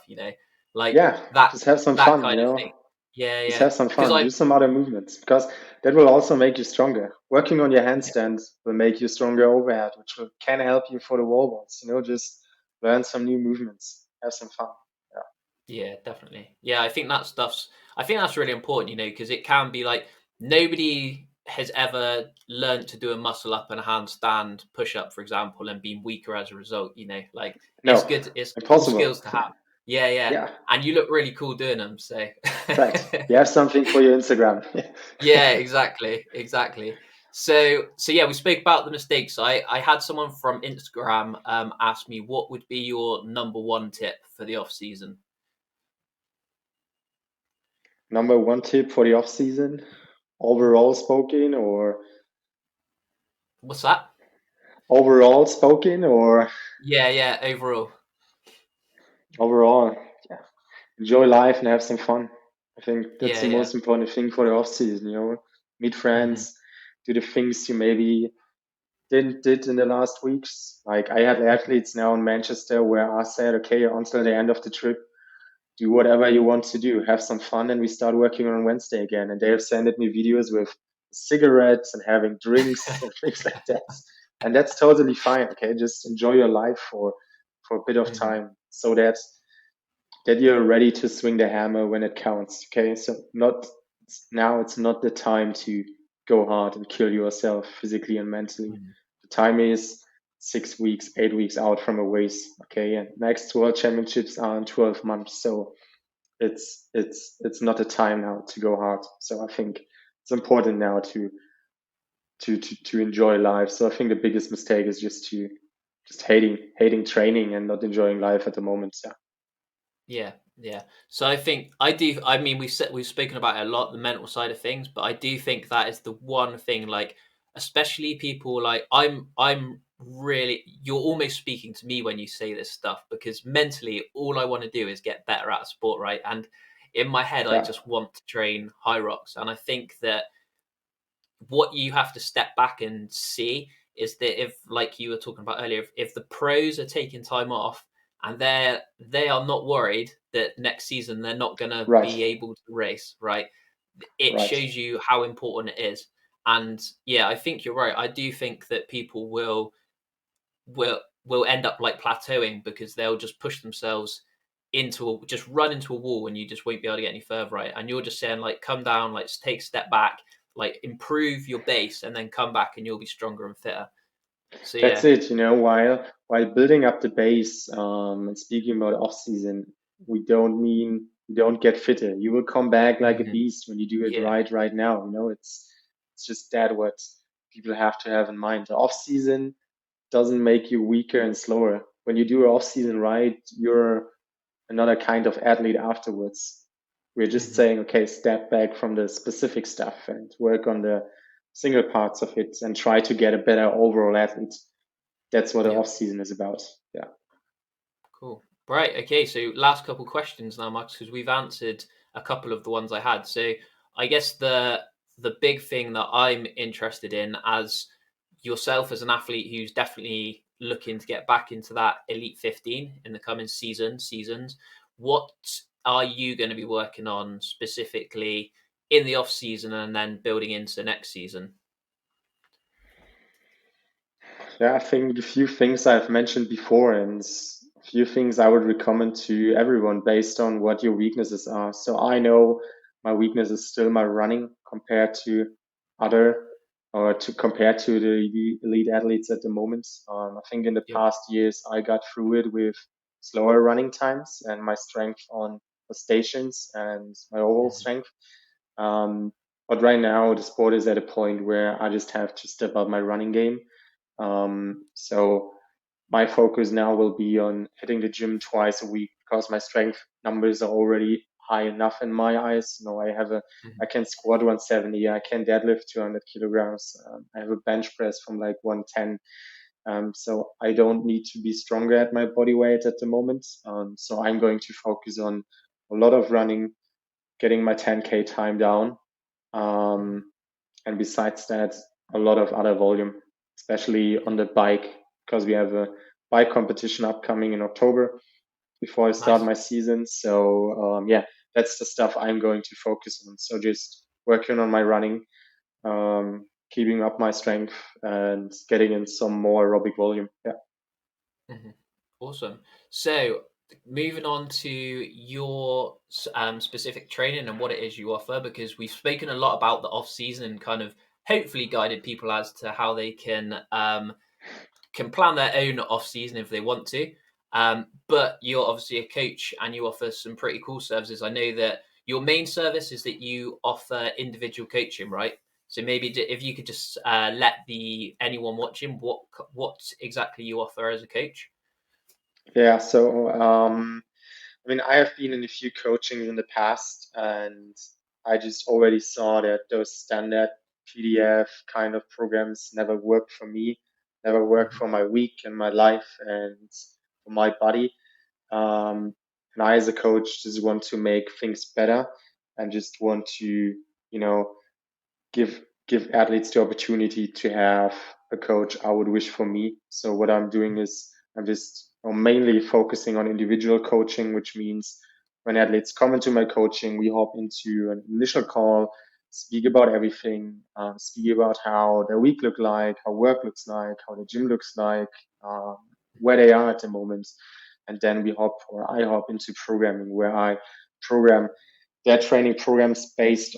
like Yeah, that just have some that fun, kind of thing. Yeah, Just yeah. have some Because fun. I Do some other movements because that will also make you stronger. Working on your yeah, handstand will make you stronger overhead, which can help you for the wall balls. Just learn some new movements. Have some fun. Yeah. yeah, definitely. Yeah, I think that's really important, because it can be like nobody has ever learned to do a muscle up and a handstand push up, for example, and been weaker as a result, like it's No, good, it's cool impossible. skills to have. Yeah, yeah. Yeah, And you look really cool doing them, so right. You have something for your Instagram. yeah, exactly, exactly. So yeah, we spoke about the mistakes. I had someone from Instagram ask me what would be your number one tip for the off season. Number one tip for the off season, overall spoken What's that? or Yeah, yeah, overall. overall. Yeah. Enjoy life and have some fun. I think that's Yeah, the yeah. most important thing for the off season. Meet Hmm. friends, do the things you maybe didn't did in the last weeks. Like I had athletes now in Manchester where I said, okay, until the end of the trip, do whatever you want to do, have some fun, and we start working on Wednesday again. And they have sent me videos with cigarettes and having drinks and things like that. And that's totally fine. Okay, just enjoy your life for a bit of Hmm. time, so that you're ready to swing the hammer when it counts. Okay, so not now. It's not the time to go hard and kill yourself physically and mentally. Hmm. The time is 6 weeks, 8 weeks out from a race. Okay, and next World Championships are in 12 months, so it's not a time now to go hard. So I think it's important now to enjoy life. So I think the biggest mistake is just hating training and not enjoying life at the moment. Yeah. Yeah, yeah. So I think I do. I mean, we've spoken about it a lot, the mental side of things, but I do think that is the one thing. Like, especially people like I'm really. You're almost speaking to me when you say this stuff because mentally, all I want to do is get better at a sport, right? And in my head, I Yeah. just want to train high rocks, and I think that what you have to step back and see is that if, like you were talking about earlier, if the pros are taking time off and they are not worried that next season they're not going to Right. be able to race, right? It Right. shows you how important it is. And yeah, I think you're right. I do think that people will end up like plateauing because they'll just push themselves just run into a wall and you just won't be able to get any further, right? And you're just saying like come down, like take a step back, like improve your base and then come back and you'll be stronger and fitter. So That's yeah. it. While building up the base, and speaking about off season, we don't get fitter. You will come back like a Hmm. beast when you do it Yeah. right now. It's just that what people have to have in mind. The off season doesn't make you weaker and slower. When you do off season right, you're another kind of athlete afterwards. We're just Hmm. saying, okay, step back from the specific stuff and work on the single parts of it and try to get a better overall athlete. That's what the Yeah. off season is about. Yeah. Cool. Right. Okay. So last couple questions now, Max, because we've answered a couple of the ones I had. So I guess the big thing that I'm interested in as yourself as an athlete who's definitely looking to get back into that elite 15 in the coming seasons, what are you going to be working on specifically in the off season and then building into next season? Yeah, I think a few things I've mentioned before and a few things I would recommend to everyone based on what your weaknesses are. So I know my weakness is still my running compared to other or to compare to the elite athletes at the moment. I think in the Yep. past years I got through it with slower running times and my strength on the stations and my overall Hmm. strength. Um, but right now the sport is at a point where I just have to step up my running game. So my focus now will be on hitting the gym twice a week because my strength numbers are already high enough in my eyes. Mhm. I can squat 170, I can deadlift 200 kilograms, I have a bench press from like 110. So I don't need to be stronger at my body weight at the moment. So I'm going to focus on a lot of running, getting my 10K time down. Um, and besides that, a lot of other volume, especially on the bike, because we have a bike competition upcoming in October before I start Nice. my season. So yeah, that's the stuff I'm going to focus on. So just working on my running, keeping up my strength, and getting in some more aerobic volume. Yeah. Mhm. Awesome. So, moving on to your specific training and what it is you offer, because we've spoken a lot about the off season and kind of hopefully guided people as to how they can plan their own off season if they want to. But you're obviously a coach and you offer some pretty cool services. I know that your main service is that you offer individual coaching, right? So maybe if you could just let the anyone watching what exactly you offer as a coach. Yeah. So I mean, I have been in a few coachings in the past, and I just already saw that those standard PDF kind of programs never work for me, never work Mhm. for my week and my life and for my body. And I, as a coach, just want to make things better and just want to, give athletes the opportunity to have a coach I would wish for me. So what I'm doing is I'm just mainly focusing on individual coaching, which means when athletes come into my coaching, we hop into an initial call, speak about everything, speak about how their week look like, how work looks like, how the gym looks like, um, where they are at the moment, and then I hop into programming where I program their training programs based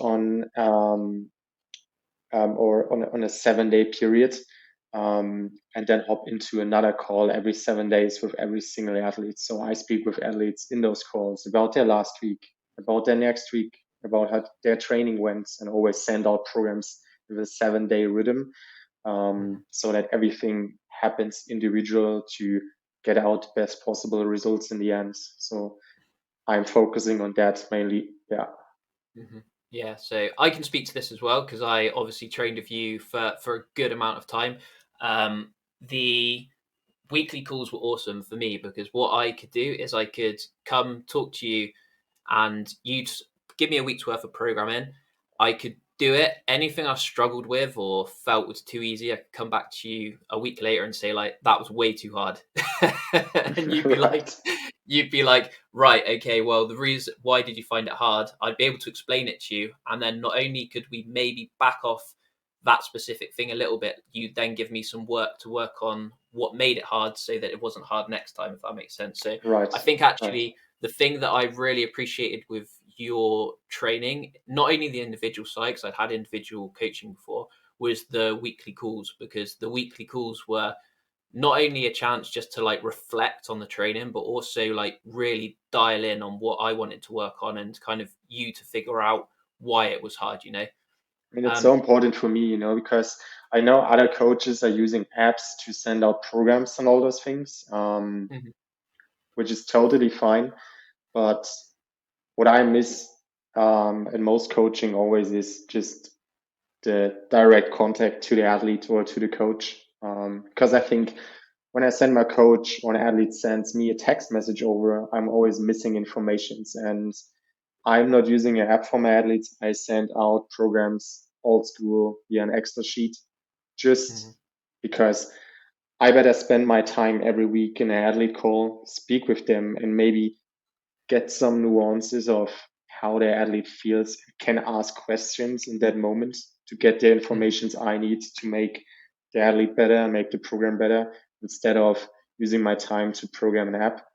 or on a 7 day period, and then hop into another call every 7 days with every single athlete. So I speak with athletes in those calls about their last week, about their next week, about how their training went, and always send out programs with a 7 day rhythm, Mhm. so that everything happens individual to get out the best possible results in the end. So I'm focusing on that mainly. Yeah. Mhm. Yeah, so I can speak to this as well because I obviously trained with you for a good amount of time. The weekly calls were awesome for me because what I could do is I could come talk to you and you'd give me a week's worth of programming. I could do it. Anything I struggled with or felt was too easy, I could come back to you a week later and say like that was way too hard, and Right. you'd be like, right, okay, well, the reason why did you find it hard? I'd be able to explain it to you, and then not only could we maybe back off that specific thing a little bit, you'd then give me some work to work on what made it hard so that it wasn't hard next time, if that makes sense. So Right. I think Right. actually the thing that I really appreciated with your training, not only the individual side, because I'd had individual coaching before, was the weekly calls, because the weekly calls were not only a chance just to like reflect on the training, but also like really dial in on what I wanted to work on and kind of you to figure out why it was hard, you know? I mean, it's so Um, important for me, because I know other coaches are using apps to send out programs and all those things, mhm, which is totally fine. But what I miss in most coaching always is just the direct contact to the athlete or to the coach. Because I think when I send my coach or an athlete sends me a text message over, I'm always missing informations. And I'm not using an app for my athletes. I send out programs old school via an Excel sheet just mhm, because I better spend my time every week in an athlete call, speak with them, and maybe get some nuances of how their athlete feels, can ask questions in that moment to get the mhm, informations I need to make the athlete better, make the program better, instead of using my time to program an app.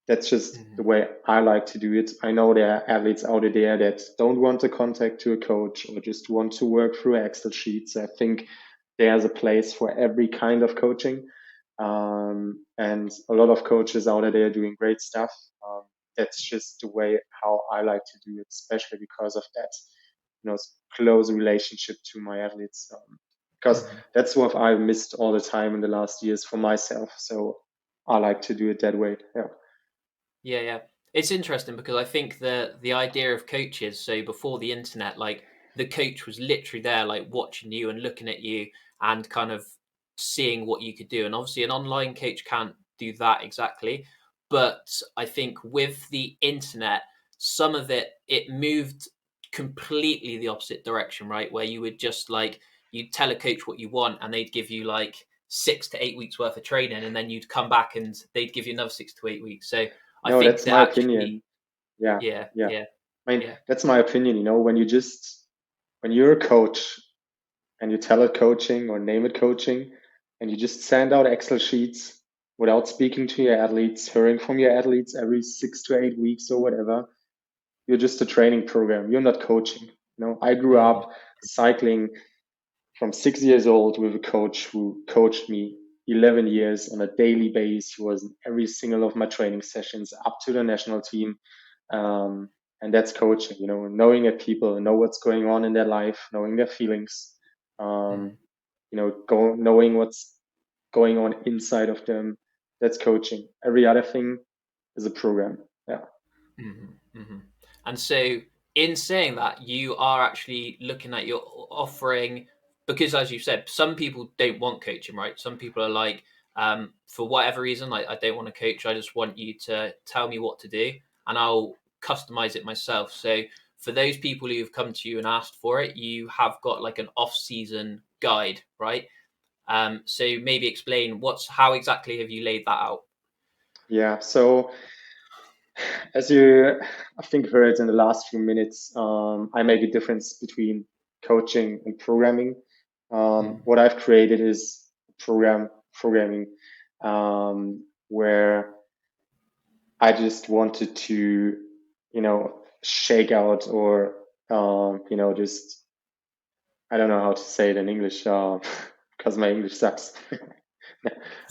That's just mhm, the way I like to do it. I know there are athletes out there that don't want to contact to a coach or just want to work through Excel sheets. I think there's a place for every kind of coaching. And a lot of coaches out there are doing great stuff. That's just the way how I like to do it, especially because of that, close relationship to my athletes. Because mhm. that's what I missed all the time in the last years for myself. So I like to do it that way. Yeah. Yeah, yeah. It's interesting because I think the idea of coaches, so before the internet, like the coach was literally there, like watching you and looking at you and kind of seeing what you could do. And obviously, an online coach can't do that exactly. But I think with the internet, some of it moved completely the opposite direction, right? Where you would just like you'd tell a coach what you want, and they'd give you like 6 to 8 weeks worth of training, and then you'd come back and they'd give you another 6 to 8 weeks. So I No, think that's that my actually, opinion. Yeah, yeah, yeah. yeah, I mean, yeah. that's my opinion. When you're a coach and you tell it coaching or name it coaching, and you just send out Excel sheets without speaking to your athletes, hearing from your athletes every 6 to 8 weeks or whatever, you're just a training program. You're not coaching. I grew Mm-hmm. up cycling from 6 years old with a coach who coached me 11 years on a daily basis. He was in every single of my training sessions up to the national team. Um, and that's coaching, knowing that people know what's going on in their life, knowing their feelings, um, Mm-hmm. knowing what's going on inside of them. That's coaching. Every other thing is a program. Yeah. Mm-hmm. Mm-hmm. And so, in saying that, you are actually looking at your offering because, as you said, some people don't want coaching, right? Some people are like, for whatever reason, like I don't want to coach. I just want you to tell me what to do, and I'll customize it myself. So, for those people who have come to you and asked for it, you have got like an off-season guide, right? So maybe explain how exactly have you laid that out? Yeah. So as you, I think, heard in the last few minutes, I make a difference between coaching and programming. Mm, What I've created is programming, where I just wanted to, shake out or, just, I don't know how to say it in English, because my English sucks.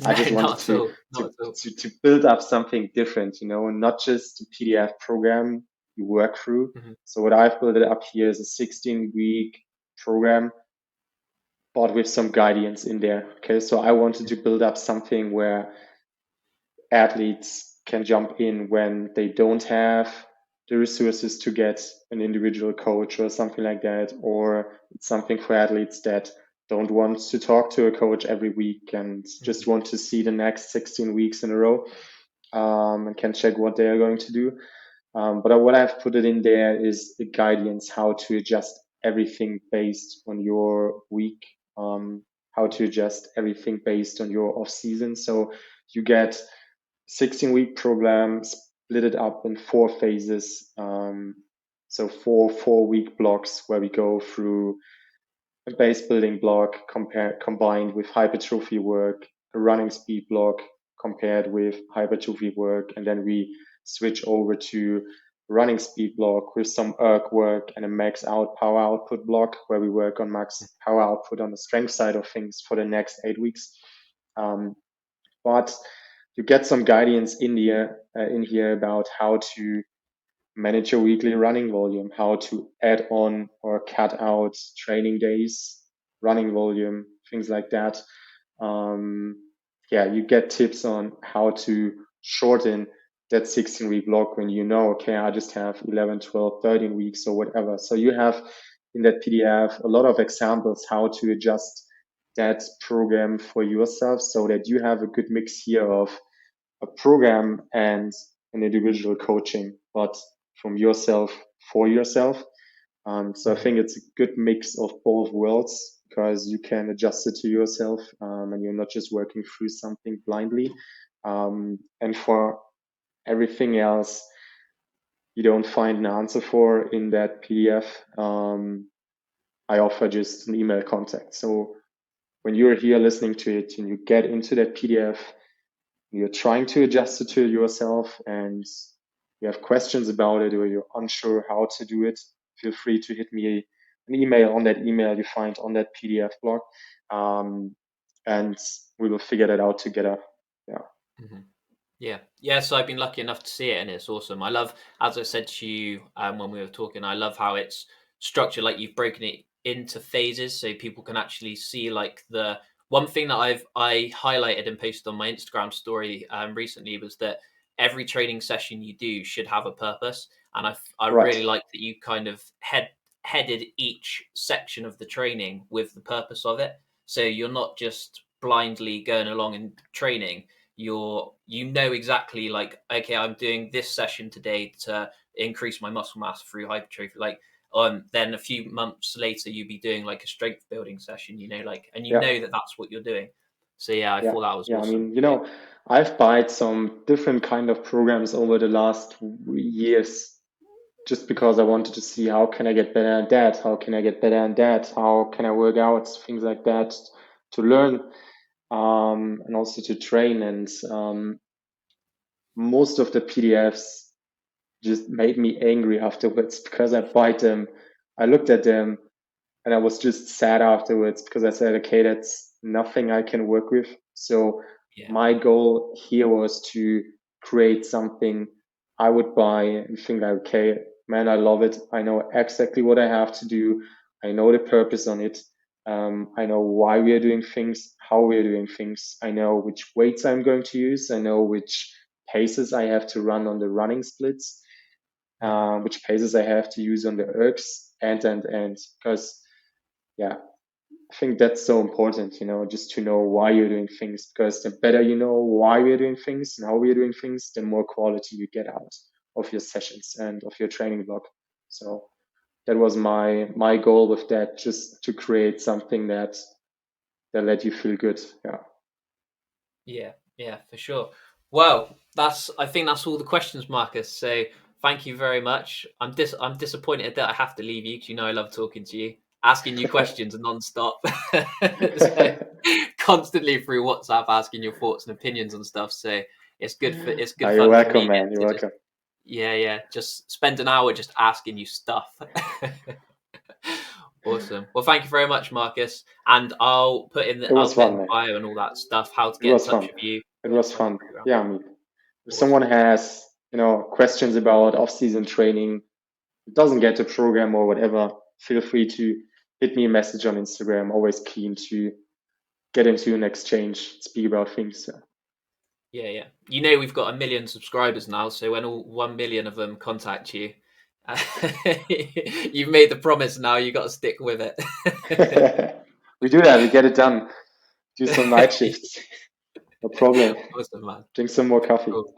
I no, just wanted not at to all. to Not at all. to build up something different, not just a PDF program you work through. Mhm, So what I've built it up here is a 16-week program, but with some guidance in there. Okay, so I wanted to build up something where athletes can jump in when they don't have the resources to get an individual coach or something like that, or it's something for athletes that don't want to talk to a coach every week and just mhm, want to see the next 16 weeks in a row, and can check what they are going to do. But what I've put it in there is the guidance how to adjust everything based on your week, how to adjust everything based on your off season. So you get 16-week program, split it up in 4 phases. So four-week blocks where we go through a base building block combined with hypertrophy work, a running speed block compared with hypertrophy work, and then we switch over to running speed block with some erg work and a max out power output block where we work on max power output on the strength side of things for the next 8 weeks. But you get some guidance in here about how to manage your weekly running volume, how to add on or cut out training days, running volume, things like that. Um, yeah, you get tips on how to shorten that 16-week block when okay, I just have 11, 12, 13 weeks or whatever. So you have in that PDF a lot of examples how to adjust that program for yourself so that you have a good mix here of a program and an individual coaching, but from yourself for yourself. So I mhm, think it's a good mix of both worlds because you can adjust it to yourself, and you're not just working through something blindly. And for everything else, you don't find an answer for in that PDF. I offer just an email contact. So when you're here listening to it and you get into that PDF, you're trying to adjust it to yourself and you have questions about it or you're unsure how to do it, feel free to hit me an email on that email you find on that PDF blog. And we will figure that out together. Yeah. mhm. Yeah, yeah. So I've been lucky enough to see it, and it's awesome. I love, as I said to you when we were talking, I love how it's structured. Like you've broken it into phases, so people can actually see. Like the one thing that I highlighted and posted on my Instagram story recently was that every training session you do should have a purpose. And I Right. really like that you kind of headed each section of the training with the purpose of it. So you're not just blindly going along and training. You know exactly, like, okay, I'm doing this session today to increase my muscle mass through hypertrophy. Like, then a few months later, you'd be doing like a strength building session, you know, like, and you know that that's what you're doing. So yeah, I thought that was awesome. I mean, you know, I've bought some different kind of programs over the last years just because I wanted to see how can I get better at that? How can I get better at that? How can I work out? Things like that to learn and also to train. And most of the PDFs just made me angry afterwards because I bought them. I looked at them and I was just sad afterwards because I said, okay, that's nothing I can work with. So my goal here was to create something I would buy and think like, okay, man, I love it. I know exactly what I have to do. I know the purpose on it. I know why we are doing things, how we are doing things. I know which weights I'm going to use. I know which paces I have to run on the running splits, which paces I have to use on the ergs, and. Because I think that's so important, you know, just to know why you're doing things, because the better you know why we're doing things and how we're doing things, the more quality you get out of your sessions and of your training block. So that was my goal with that, just to create something that let you feel good. Yeah, for sure. Well, I think that's all the questions, Marcus. So thank you very much. I'm disappointed that I have to leave you because, you know, I love talking to you, asking you questions non-stop. So, constantly through WhatsApp, asking your thoughts and opinions on stuff. So it's good fun. You're welcome, man. You're welcome. Just spend an hour just asking you stuff. Awesome. Well, thank you very much, Marcus. And I'll put in the bio and all that stuff, how to get in touch with you. It was fun. Yeah, I mean, if someone has, you know, questions about off-season training, doesn't get the program or whatever, feel free to hit me a message on Instagram. I'm always keen to get into an exchange, speak about things. Yeah. You know, we've got 1 million subscribers now, so when all 1 million of them contact you, you've made the promise now, you got to stick with it. We do that. We get it done. Do some night shifts. No problem. Awesome, man. Drink some more coffee. Cool.